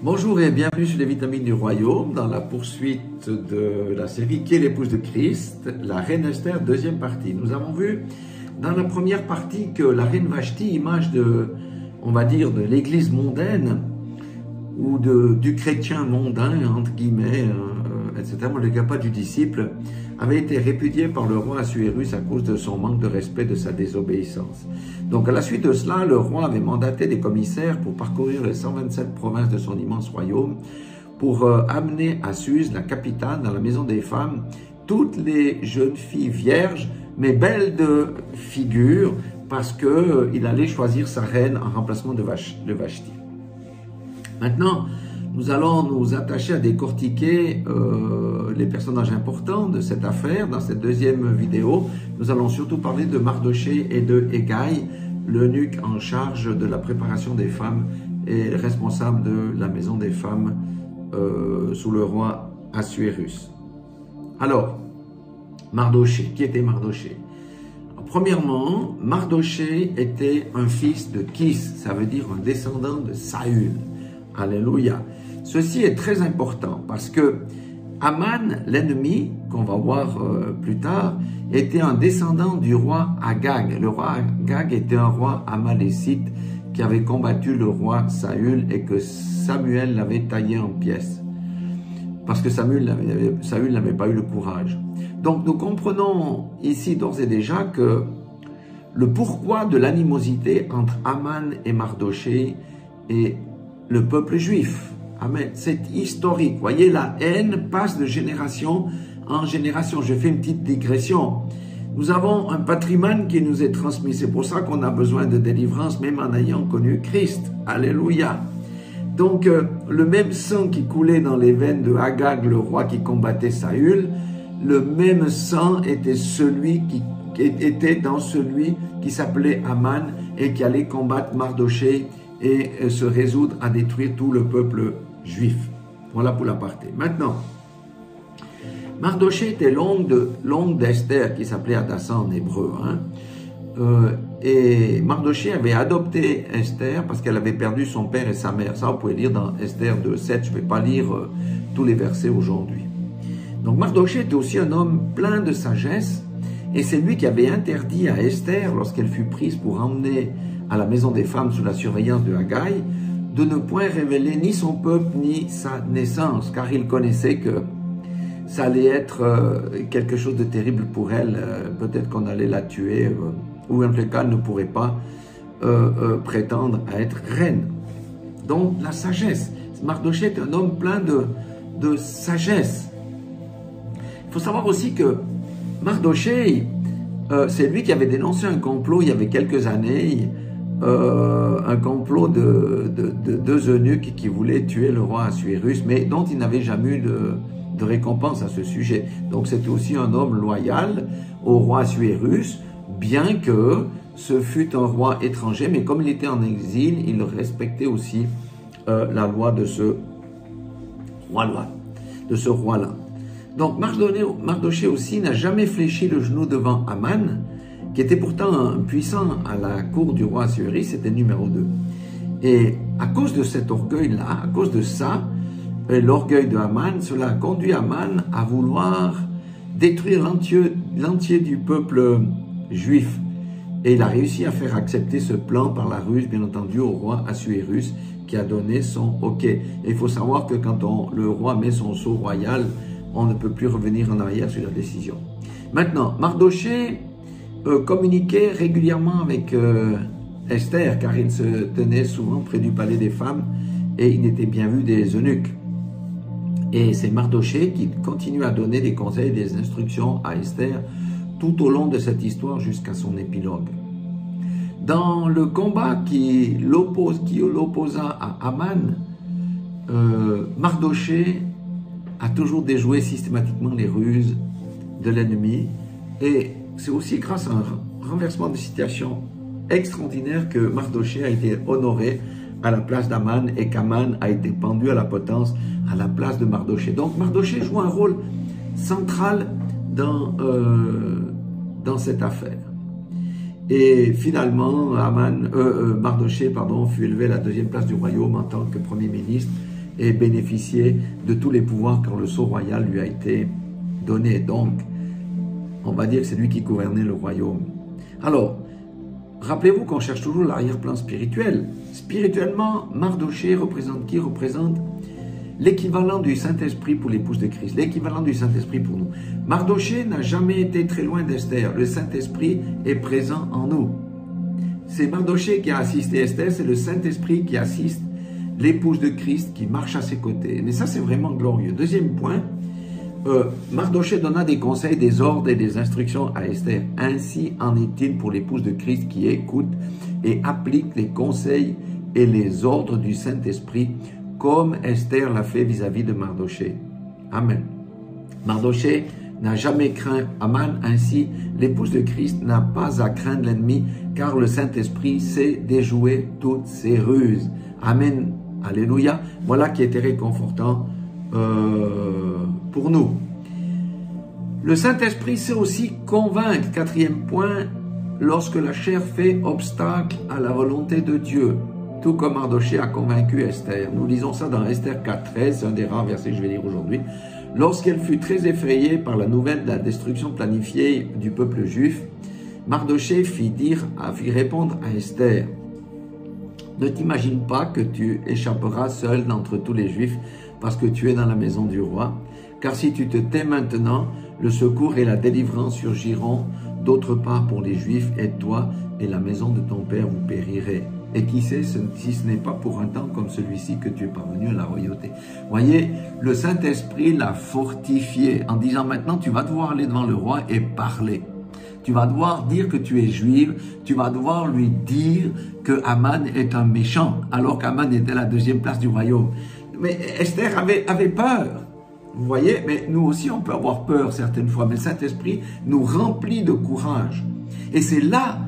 Bonjour et bienvenue sur les vitamines du royaume dans la poursuite de la série Qui est l'épouse de Christ, la reine Esther, deuxième partie. Nous avons vu dans la première partie que la reine Vashti, image de, on va dire, de l'église mondaine ou du chrétien mondain, entre guillemets, etc., le cas pas du disciple, avait été répudiée par le roi Assuérus à cause de son manque de respect de sa désobéissance. Donc à la suite de cela, le roi avait mandaté des commissaires pour parcourir les 127 provinces de son immense royaume pour amener à Suse, la capitale, dans la maison des femmes, toutes les jeunes filles vierges, mais belles de figure, parce qu'il allait choisir sa reine en remplacement de Vashti. Maintenant, nous allons nous attacher à décortiquer les personnages importants de cette affaire. Dans cette deuxième vidéo, nous allons surtout parler de Mardoché et de Hégai, l'eunuque en charge de la préparation des femmes et responsable de la maison des femmes sous le roi Assuérus. Alors, Mardoché, qui était Mardoché? Premièrement, Mardoché était un fils de Kis, ça veut dire un descendant de Saül. Alléluia. Ceci est très important parce que Aman, l'ennemi, qu'on va voir plus tard, était un descendant du roi Agag. Le roi Agag était un roi amalécite qui avait combattu le roi Saül et que Samuel l'avait taillé en pièces. Parce que Saül n'avait pas eu le courage. Donc nous comprenons ici d'ores et déjà que le pourquoi de l'animosité entre Aman et Mardoché et le peuple juif. Amen. C'est historique. Voyez, la haine passe de génération en génération. Je fais une petite digression. Nous avons un patrimoine qui nous est transmis. C'est pour ça qu'on a besoin de délivrance, même en ayant connu Christ. Alléluia. Donc, le même sang qui coulait dans les veines de Agag, le roi qui combattait Saül, le même sang était dans celui qui s'appelait Aman et qui allait combattre Mardoché et se résoudre à détruire tout le peuple juif. Voilà pour l'aparté. Maintenant, Mardoché était l'oncle d'Esther, qui s'appelait Hadassa en hébreu. Et Mardoché avait adopté Esther parce qu'elle avait perdu son père et sa mère. Ça, vous pouvez lire dans Esther 2:7. Je ne vais pas lire tous les versets aujourd'hui. Donc Mardoché était aussi un homme plein de sagesse, et c'est lui qui avait interdit à Esther, lorsqu'elle fut prise pour emmener à la maison des femmes sous la surveillance de Hégai, de ne point révéler ni son peuple ni sa naissance, car il connaissait que ça allait être quelque chose de terrible pour elle. Peut-être qu'on allait la tuer, ou en tout cas, elle ne pourrait pas prétendre à être reine. Donc, la sagesse. Mardoché est un homme plein de sagesse. Il faut savoir aussi que Mardoché, c'est lui qui avait dénoncé un complot il y avait quelques années, un complot de deux eunuques qui voulaient tuer le roi Assuérus, mais dont il n'avait jamais eu de récompense à ce sujet. Donc c'était aussi un homme loyal au roi Assuérus, bien que ce fût un roi étranger, mais comme il était en exil, il respectait aussi la loi de ce roi-là. Donc Mardoché aussi n'a jamais fléchi le genou devant Aman, qui était pourtant puissant à la cour du roi Assuérus, c'était numéro 2. Et à cause de cet orgueil-là, à cause de ça, l'orgueil de Aman, cela a conduit Aman à vouloir détruire l'entier du peuple juif. Et il a réussi à faire accepter ce plan par la ruse, bien entendu, au roi Assuérus, qui a donné son OK. Et il faut savoir que quand le roi met son sceau royal, on ne peut plus revenir en arrière sur la décision. Maintenant, Mardoché communiquait régulièrement avec Esther, car il se tenait souvent près du palais des femmes et il était bien vu des eunuques. Et c'est Mardoché qui continue à donner des conseils et des instructions à Esther tout au long de cette histoire jusqu'à son épilogue. Dans le combat qui l'opposa à Aman, Mardoché a toujours déjoué systématiquement les ruses de l'ennemi, et c'est aussi grâce à un renversement de situation extraordinaire que Mardoché a été honoré à la place d'Aman et qu'Aman a été pendu à la potence à la place de Mardoché. Donc Mardoché joue un rôle central dans cette affaire. Et finalement, Mardoché fut élevé à la deuxième place du royaume en tant que premier ministre et bénéficier de tous les pouvoirs quand le sceau royal lui a été donné. Donc, on va dire que c'est lui qui gouvernait le royaume. Alors, rappelez-vous qu'on cherche toujours l'arrière-plan spirituel. Spirituellement, Mardochée représente qui? Représente l'équivalent du Saint-Esprit pour l'épouse de Christ, l'équivalent du Saint-Esprit pour nous. Mardochée n'a jamais été très loin d'Esther. Le Saint-Esprit est présent en nous. C'est Mardochée qui a assisté Esther, c'est le Saint-Esprit qui assiste l'épouse de Christ qui marche à ses côtés. Mais ça, c'est vraiment glorieux. Deuxième point, Mardochée donna des conseils, des ordres et des instructions à Esther. Ainsi en est-il pour l'épouse de Christ qui écoute et applique les conseils et les ordres du Saint-Esprit comme Esther l'a fait vis-à-vis de Mardochée. Amen. Mardochée n'a jamais craint Aman, ainsi l'épouse de Christ n'a pas à craindre l'ennemi car le Saint-Esprit sait déjouer toutes ses ruses. Amen. Alléluia. Voilà qui était réconfortant pour nous. Le Saint-Esprit sait aussi convaincre, quatrième point, lorsque la chair fait obstacle à la volonté de Dieu, tout comme Mardochée a convaincu Esther. Nous lisons ça dans Esther 4.13, c'est un des rares versets que je vais lire aujourd'hui. Lorsqu'elle fut très effrayée par la nouvelle de la destruction planifiée du peuple juif, Mardochée fit répondre à Esther: ne t'imagine pas que tu échapperas seul d'entre tous les Juifs parce que tu es dans la maison du roi. Car si tu te tais maintenant, le secours et la délivrance surgiront d'autre part pour les Juifs, et toi et la maison de ton père vous périrez. Et qui sait si ce n'est pas pour un temps comme celui-ci que tu es parvenu à la royauté. Voyez, le Saint-Esprit l'a fortifié en disant maintenant tu vas devoir aller devant le roi et parler. Tu vas devoir dire que tu es juive, tu vas devoir lui dire que Aman est un méchant, alors qu'Aman était à la deuxième place du royaume. Mais Esther avait peur. Vous voyez, mais nous aussi on peut avoir peur certaines fois, mais le Saint-Esprit nous remplit de courage. Et c'est là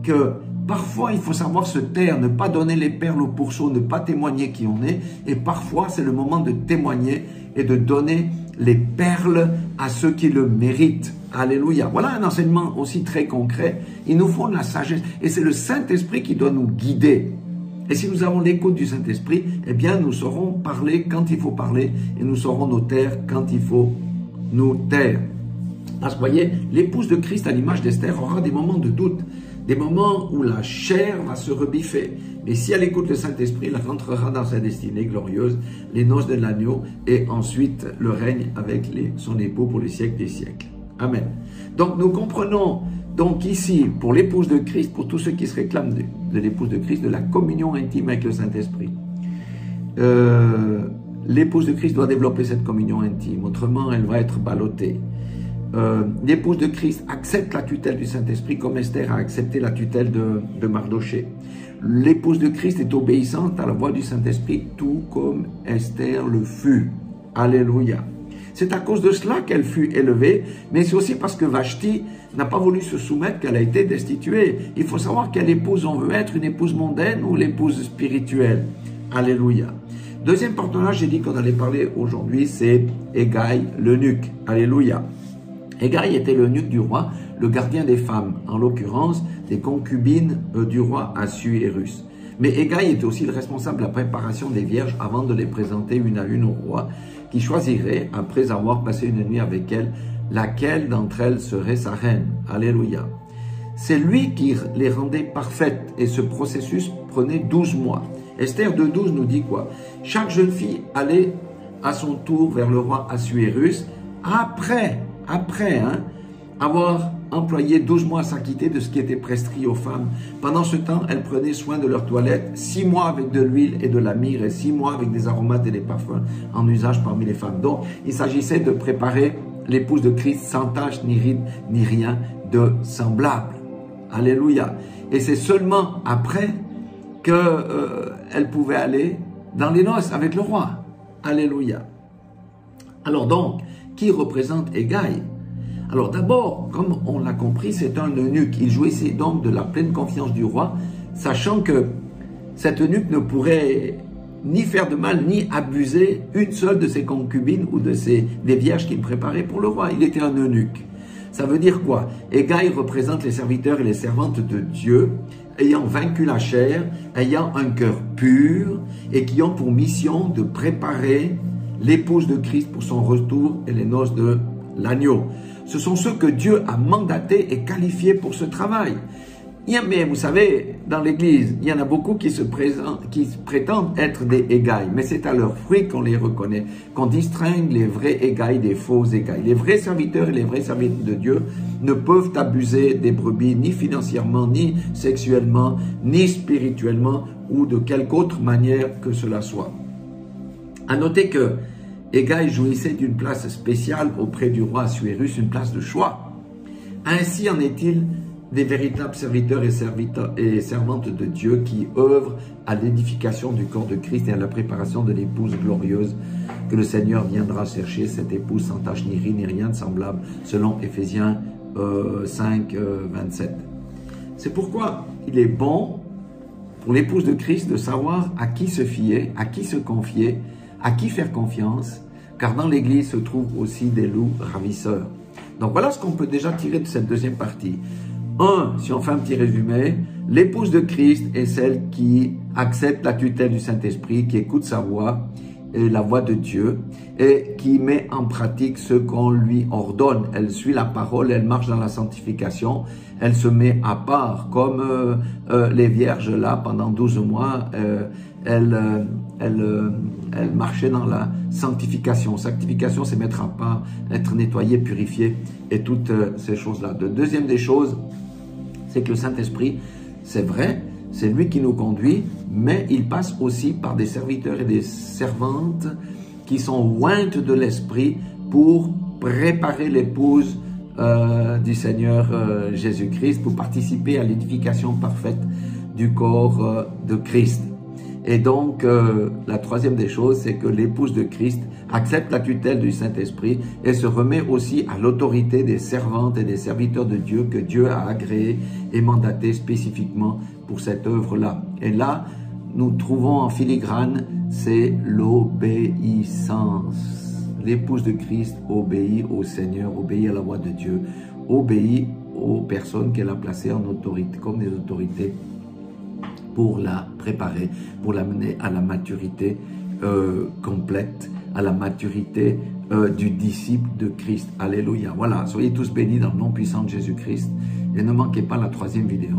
que parfois il faut savoir se taire, ne pas donner les perles au pourceau, ne pas témoigner qui on est. Et parfois c'est le moment de témoigner et de donner les perles à ceux qui le méritent. Alléluia. Voilà un enseignement aussi très concret. Il nous faut de la sagesse. Et c'est le Saint-Esprit qui doit nous guider. Et si nous avons l'écoute du Saint-Esprit, eh bien nous saurons parler quand il faut parler et nous saurons nous taire quand il faut nous taire. Parce que vous voyez, l'épouse de Christ à l'image d'Esther aura des moments de doute, des moments où la chair va se rebiffer. Mais si elle écoute le Saint-Esprit, elle rentrera dans sa destinée glorieuse, les noces de l'agneau et ensuite le règne avec son époux pour les siècles des siècles. Amen. Donc nous comprenons donc ici, pour l'épouse de Christ, pour tous ceux qui se réclament de l'épouse de Christ, de la communion intime avec le Saint-Esprit. L'épouse de Christ doit développer cette communion intime, autrement elle va être ballottée. L'épouse de Christ accepte la tutelle du Saint-Esprit comme Esther a accepté la tutelle de Mardochée. L'épouse de Christ est obéissante à la voix du Saint-Esprit, tout comme Esther le fut. Alléluia. C'est à cause de cela qu'elle fut élevée, mais c'est aussi parce que Vashti n'a pas voulu se soumettre qu'elle a été destituée. Il faut savoir quelle épouse on veut être, une épouse mondaine ou l'épouse spirituelle. Alléluia. Deuxième personnage, j'ai dit qu'on allait parler aujourd'hui, c'est Hégai, l'eunuque. Alléluia. Hégai était l'eunuque du roi, le gardien des femmes, en l'occurrence des concubines du roi Assuérus. Mais Hégai était aussi le responsable de la préparation des vierges avant de les présenter une à une au roi, qui choisirait, après avoir passé une nuit avec elle, laquelle d'entre elles serait sa reine. Alléluia. C'est lui qui les rendait parfaites et ce processus prenait 12 mois. Esther 2.12 nous dit quoi? Chaque jeune fille allait à son tour vers le roi Assuérus après avoir employé 12 mois à s'acquitter de ce qui était prescrit aux femmes. Pendant ce temps, elles prenaient soin de leur toilette, 6 mois avec de l'huile et de la myrrhe et 6 mois avec des aromates et des parfums en usage parmi les femmes. Donc, il s'agissait de préparer l'épouse de Christ sans tache, ni ride, ni rien de semblable. Alléluia. Et c'est seulement après qu'elle pouvait aller dans les noces avec le roi. Alléluia. Alors donc, qui représente Hégai? Alors d'abord, comme on l'a compris, c'est un eunuque. Il jouissait donc de la pleine confiance du roi, sachant que cet eunuque ne pourrait ni faire de mal, ni abuser une seule de ses concubines ou des vierges qu'il préparait pour le roi. Il était un eunuque. Ça veut dire quoi? Hégaï représente les serviteurs et les servantes de Dieu, ayant vaincu la chair, ayant un cœur pur et qui ont pour mission de préparer l'épouse de Christ pour son retour et les noces de l'agneau. Ce sont ceux que Dieu a mandatés et qualifiés pour ce travail. Mais vous savez, dans l'Église, il y en a beaucoup qui prétendent être des Hégaï, mais c'est à leurs fruits qu'on les reconnaît, qu'on distingue les vrais Hégaï des faux Hégaï. Les vrais serviteurs et les vrais serviteurs de Dieu ne peuvent abuser des brebis ni financièrement, ni sexuellement, ni spirituellement ou de quelque autre manière que cela soit. À noter que Hégaï jouissait d'une place spéciale auprès du roi Assuérus, une place de choix. Ainsi en est-il des véritables serviteurs et servantes de Dieu qui œuvrent à l'édification du corps de Christ et à la préparation de l'épouse glorieuse que le Seigneur viendra chercher, cette épouse sans tache ni ride ni rien de semblable, selon Éphésiens 5, 27. C'est pourquoi il est bon pour l'épouse de Christ de savoir à qui se fier, à qui se confier, à qui faire confiance, car dans l'Église se trouvent aussi des loups ravisseurs. Donc voilà ce qu'on peut déjà tirer de cette deuxième partie. Si on fait un petit résumé, l'épouse de Christ est celle qui accepte la tutelle du Saint-Esprit, qui écoute sa voix, et la voix de Dieu, et qui met en pratique ce qu'on lui ordonne. Elle suit la parole, elle marche dans la sanctification, elle se met à part, comme les vierges là, pendant 12 mois, elle marchait dans la sanctification. Sanctification, c'est mettre à part, être nettoyé, purifié, et toutes ces choses-là. Deuxième des choses, c'est que le Saint-Esprit, c'est vrai, c'est lui qui nous conduit, mais il passe aussi par des serviteurs et des servantes qui sont ointes de l'Esprit pour préparer l'épouse du Seigneur Jésus-Christ, pour participer à l'édification parfaite du corps de Christ. Et donc, la troisième des choses, c'est que l'épouse de Christ accepte la tutelle du Saint-Esprit et se remet aussi à l'autorité des servantes et des serviteurs de Dieu que Dieu a agréés et mandatés spécifiquement pour cette œuvre-là. Et là, nous trouvons en filigrane, c'est l'obéissance. L'épouse de Christ obéit au Seigneur, obéit à la voix de Dieu, obéit aux personnes qu'elle a placées en autorité, comme des autorités, pour la préparer, pour l'amener à la maturité complète, à la maturité du disciple de Christ. Alléluia. Voilà, soyez tous bénis dans le nom puissant de Jésus-Christ et ne manquez pas la troisième vidéo.